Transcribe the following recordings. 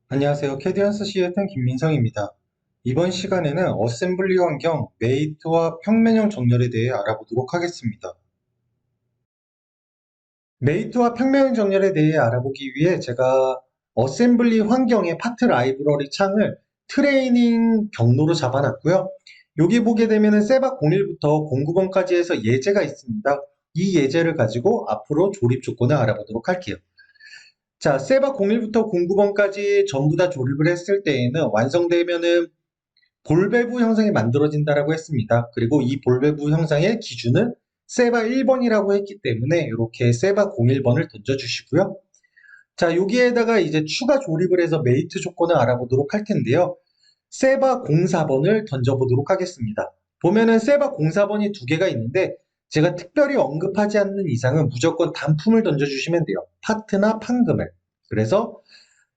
안녕하세요. 캐디언스 CFN 김민성입니다. 이번 시간에는 어셈블리 환경, 메이트와 평면형 정렬에 대해 알아보도록 하겠습니다. 메이트와 평면형 정렬에 대해 알아보기 위해 제가 어셈블리 환경의 파트 라이브러리 창을 트레이닝 경로로 잡아놨고요. 여기 보게 되면 세바 01부터 09번까지 해서 예제가 있습니다. 이 예제를 가지고 앞으로 조립 조건을 알아보도록 할게요. 자, 세바 01부터 09번까지 전부 다 조립을 했을 때에는 완성되면은 볼밸브 형상이 만들어진다라고 했습니다. 그리고 이 볼밸브 형상의 기준은 세바 1번이라고 했기 때문에 이렇게 세바 01번을 던져주시고요. 자, 여기에다가 이제 추가 조립을 해서 메이트 조건을 알아보도록 할 텐데요. 세바 04번을 던져보도록 하겠습니다. 보면은 세바 04번이 두 개가 있는데 제가 특별히 언급하지 않는 이상은 무조건 단품을 던져주시면 돼요. 파트나 판금을. 그래서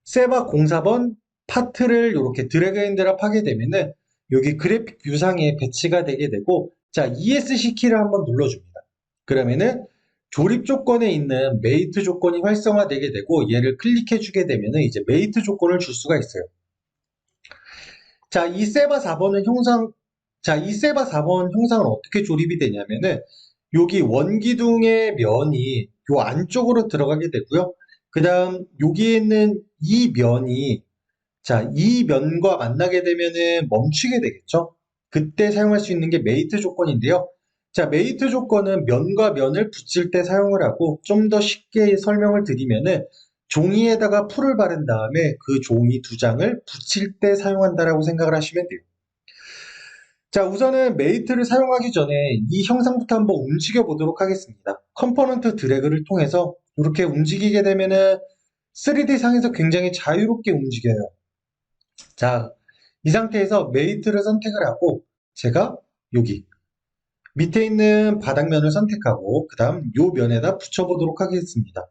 세바 04번 파트를 이렇게 드래그 앤 드랍 하게 되면은 여기 그래픽 뷰상에 배치가 되게 되고, 자, ESC 키를 한번 눌러줍니다. 그러면은 조립 조건에 있는 메이트 조건이 활성화되게 되고, 얘를 클릭해 주게 되면은 이제 메이트 조건을 줄 수가 있어요. 자, 이 세바 4번은 형상, 자, 이 세바 4번 형상은 어떻게 조립이 되냐면은 여기 원기둥의 면이 요 안쪽으로 들어가게 되고요. 그 다음 여기에 있는 이 면이, 자, 이 면과 만나게 되면은 멈추게 되겠죠. 그때 사용할 수 있는 게 메이트 조건인데요. 자, 메이트 조건은 면과 면을 붙일 때 사용을 하고, 좀 더 쉽게 설명을 드리면은 종이에다가 풀을 바른 다음에 그 종이 두 장을 붙일 때 사용한다라고 생각을 하시면 돼요. 자, 우선은 메이트를 사용하기 전에 이 형상부터 한번 움직여 보도록 하겠습니다. 컴포넌트 드래그를 통해서 이렇게 움직이게 되면은 3D 상에서 굉장히 자유롭게 움직여요. 자, 이 상태에서 메이트를 선택을 하고 제가 여기 밑에 있는 바닥면을 선택하고 그 다음 요 면에다 붙여보도록 하겠습니다.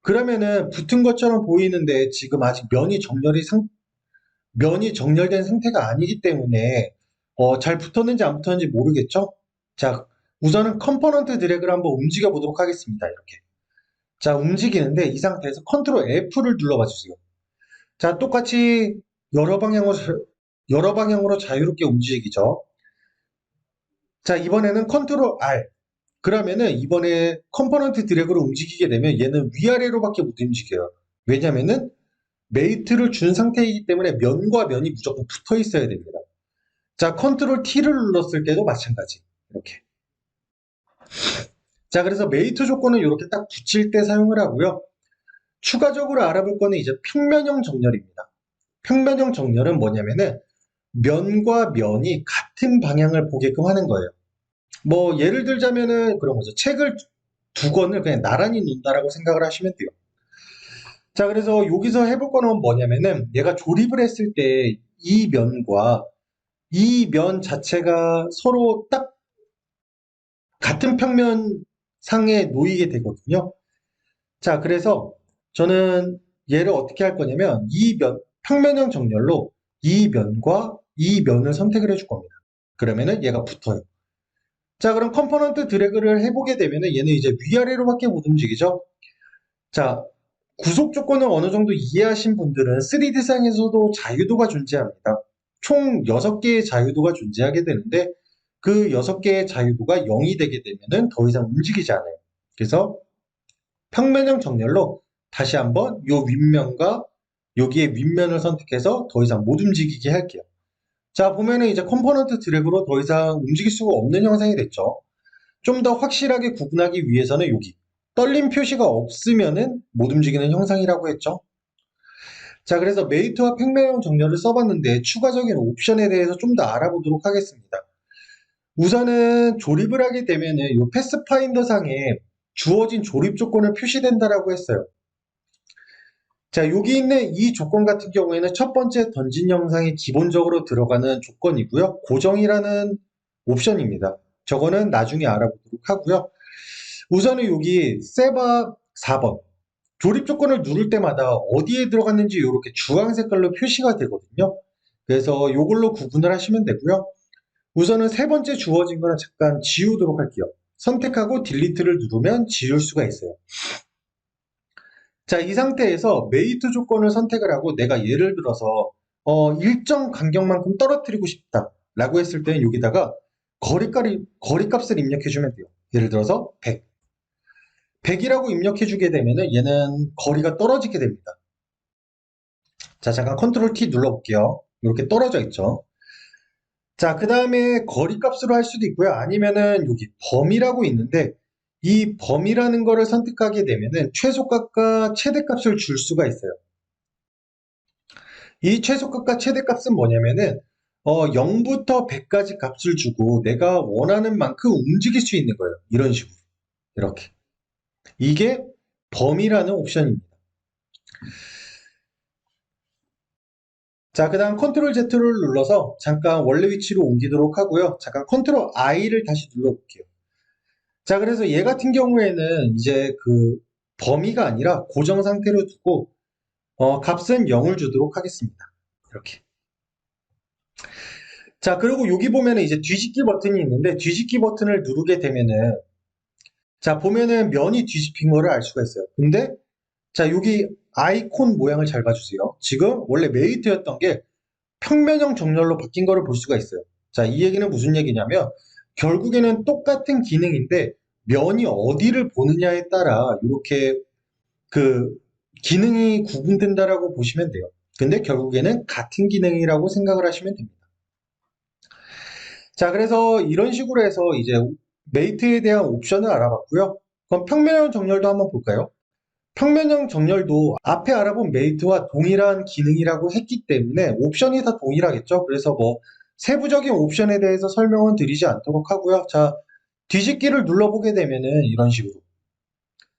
그러면은 붙은 것처럼 보이는데 지금 아직 면이 정렬된 상태가 아니기 때문에 잘 붙었는지 안 붙었는지 모르겠죠? 자, 우선은 컴포넌트 드래그를 한번 움직여 보도록 하겠습니다. 이렇게. 자, 움직이는데 이 상태에서 컨트롤 F를 눌러봐 주세요. 자, 똑같이 여러 방향으로, 여러 방향으로 자유롭게 움직이죠. 자, 이번에는 컨트롤 R. 그러면은 이번에 컴포넌트 드래그로 움직이게 되면 얘는 위아래로밖에 못 움직여요. 왜냐면은 메이트를 준 상태이기 때문에 면과 면이 무조건 붙어 있어야 됩니다. 자, 컨트롤 T를 눌렀을 때도 마찬가지. 이렇게. 자, 그래서 메이트 조건은 이렇게 딱 붙일 때 사용을 하고요. 추가적으로 알아볼 거는 이제 평면형 정렬입니다. 평면형 정렬은 뭐냐면은 면과 면이 같은 방향을 보게끔 하는 거예요. 뭐 예를 들자면은 그런 거죠. 책을 두 권을 그냥 나란히 놓는다라고 생각을 하시면 돼요. 자, 그래서 여기서 해볼 거는 뭐냐면은 얘가 조립을 했을 때 이 면과 이 면 자체가 서로 딱 같은 평면 상에 놓이게 되거든요. 자, 그래서 저는 얘를 어떻게 할 거냐면 이 면, 평면형 정렬로 이 면과 이 면을 선택을 해줄 겁니다. 그러면은 얘가 붙어요. 자, 그럼 컴포넌트 드래그를 해보게 되면은 얘는 이제 위아래로밖에 못 움직이죠. 자, 구속 조건을 어느 정도 이해하신 분들은 3D상에서도 자유도가 존재합니다. 총 6개의 자유도가 존재하게 되는데 그 6개의 자유도가 0이 되게 되면은 더 이상 움직이지 않아요. 그래서 평면형 정렬로 다시 한번 요 윗면과 여기에 윗면을 선택해서 더 이상 못 움직이게 할게요. 자, 보면은 이제 컴포넌트 드래그로 더 이상 움직일 수가 없는 형상이 됐죠. 좀 더 확실하게 구분하기 위해서는 여기 떨림 표시가 없으면은 못 움직이는 형상이라고 했죠. 자, 그래서 메이트와 평면형 정렬을 써봤는데 추가적인 옵션에 대해서 좀 더 알아보도록 하겠습니다. 우선은 조립을 하게 되면은 이 패스파인더 상에 주어진 조립 조건을 표시된다라고 했어요. 자, 여기 있는 이 조건 같은 경우에는 첫 번째 던진 영상에 기본적으로 들어가는 조건이고요. 고정이라는 옵션입니다. 저거는 나중에 알아보도록 하고요. 우선은 여기 세바 4번 조립 조건을 누를 때마다 어디에 들어갔는지 이렇게 주황 색깔로 표시가 되거든요. 그래서 이걸로 구분을 하시면 되고요. 우선은 세 번째 주어진 거는 잠깐 지우도록 할게요. 선택하고 딜리트를 누르면 지울 수가 있어요. 자, 이 상태에서 메이트 조건을 선택을 하고 내가 예를 들어서 일정 간격만큼 떨어뜨리고 싶다 라고 했을 때는 여기다가 거리값을 입력해주면 돼요. 예를 들어서 100. 100이라고 입력해주게 되면은 얘는 거리가 떨어지게 됩니다. 자, 잠깐 컨트롤 T 눌러볼게요. 이렇게 떨어져 있죠. 자, 그 다음에 거리값으로 할 수도 있고요. 아니면은 여기 범위라고 있는데 이 범위라는 거를 선택하게 되면은 최소값과 최대값을 줄 수가 있어요. 이 최소값과 최대값은 뭐냐면은 0부터 100까지 값을 주고 내가 원하는 만큼 움직일 수 있는 거예요. 이런 식으로. 이렇게. 이게 범위라는 옵션입니다. 자, 그 다음 컨트롤 Z를 눌러서 잠깐 원래 위치로 옮기도록 하고요. 잠깐 컨트롤 I를 다시 눌러볼게요. 자, 그래서 얘 같은 경우에는 이제 그 범위가 아니라 고정 상태로 두고 값은 0을 주도록 하겠습니다. 이렇게. 자, 그리고 여기 보면은 이제 뒤집기 버튼이 있는데 뒤집기 버튼을 누르게 되면은 자, 보면은 면이 뒤집힌 거를 알 수가 있어요. 근데 자, 여기 아이콘 모양을 잘 봐주세요. 지금 원래 메이트였던 게 평면형 정렬로 바뀐 거를 볼 수가 있어요. 자, 이 얘기는 무슨 얘기냐면 결국에는 똑같은 기능인데 면이 어디를 보느냐에 따라 이렇게 그 기능이 구분된다라고 보시면 돼요. 근데 결국에는 같은 기능이라고 생각을 하시면 됩니다. 자, 그래서 이런 식으로 해서 이제 메이트에 대한 옵션을 알아봤고요. 그럼 평면형 정렬도 한번 볼까요? 평면형 정렬도 앞에 알아본 메이트와 동일한 기능이라고 했기 때문에 옵션이 다 동일하겠죠. 그래서 뭐 세부적인 옵션에 대해서 설명은 드리지 않도록 하고요. 자, 뒤집기를 눌러보게 되면은 이런 식으로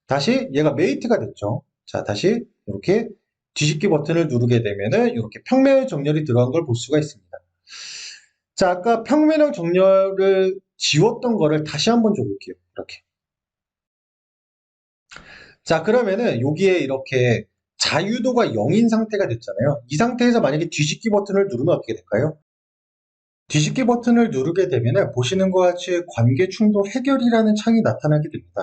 다시 얘가 메이트가 됐죠. 자, 다시 이렇게 뒤집기 버튼을 누르게 되면은 이렇게 평면 정렬이 들어간 걸 볼 수가 있습니다. 자, 아까 평면형 정렬을 지웠던 거를 다시 한번 줘볼게요. 이렇게. 자, 그러면은 여기에 이렇게 자유도가 0인 상태가 됐잖아요. 이 상태에서 만약에 뒤집기 버튼을 누르면 어떻게 될까요? 뒤집기 버튼을 누르게 되면은 보시는 것 같이 관계 충돌 해결이라는 창이 나타나게 됩니다.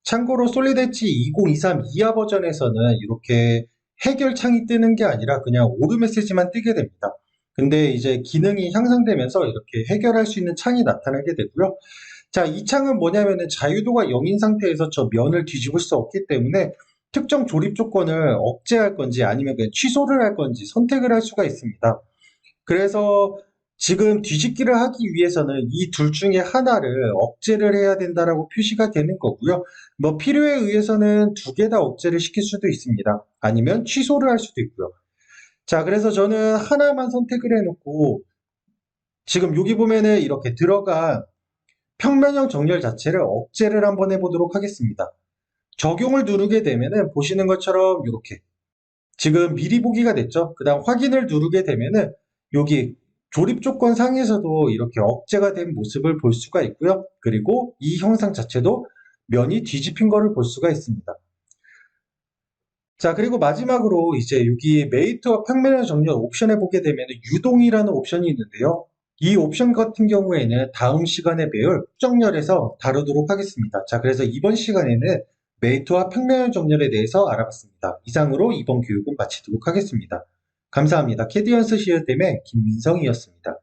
참고로 솔리드 엣지 2023 이하 버전에서는 이렇게 해결 창이 뜨는 게 아니라 그냥 오류 메시지만 뜨게 됩니다. 근데 이제 기능이 향상되면서 이렇게 해결할 수 있는 창이 나타나게 되고요. 자, 이 창은 뭐냐면은 자유도가 0인 상태에서 저 면을 뒤집을 수 없기 때문에 특정 조립 조건을 억제할 건지 아니면 그냥 취소를 할 건지 선택을 할 수가 있습니다. 그래서 지금 뒤집기를 하기 위해서는 이 둘 중에 하나를 억제를 해야 된다라고 표시가 되는 거고요. 뭐 필요에 의해서는 두 개 다 억제를 시킬 수도 있습니다. 아니면 취소를 할 수도 있고요. 자, 그래서 저는 하나만 선택을 해놓고 지금 여기 보면은 이렇게 들어간 평면형 정렬 자체를 억제를 한번 해보도록 하겠습니다. 적용을 누르게 되면은 보시는 것처럼 이렇게 지금 미리 보기가 됐죠. 그 다음 확인을 누르게 되면은 여기 조립 조건 상에서도 이렇게 억제가 된 모습을 볼 수가 있고요. 그리고 이 형상 자체도 면이 뒤집힌 거를 볼 수가 있습니다. 자, 그리고 마지막으로 이제 여기 메이트와 평면을 정렬 옵션에 보게 되면 유동이라는 옵션이 있는데요. 이 옵션 같은 경우에는 다음 시간에 배울 정렬에서 다루도록 하겠습니다. 자, 그래서 이번 시간에는 메이트와 평면 정렬에 대해서 알아봤습니다. 이상으로 이번 교육은 마치도록 하겠습니다. 감사합니다. 캐디언스 시스템의 김민성이었습니다.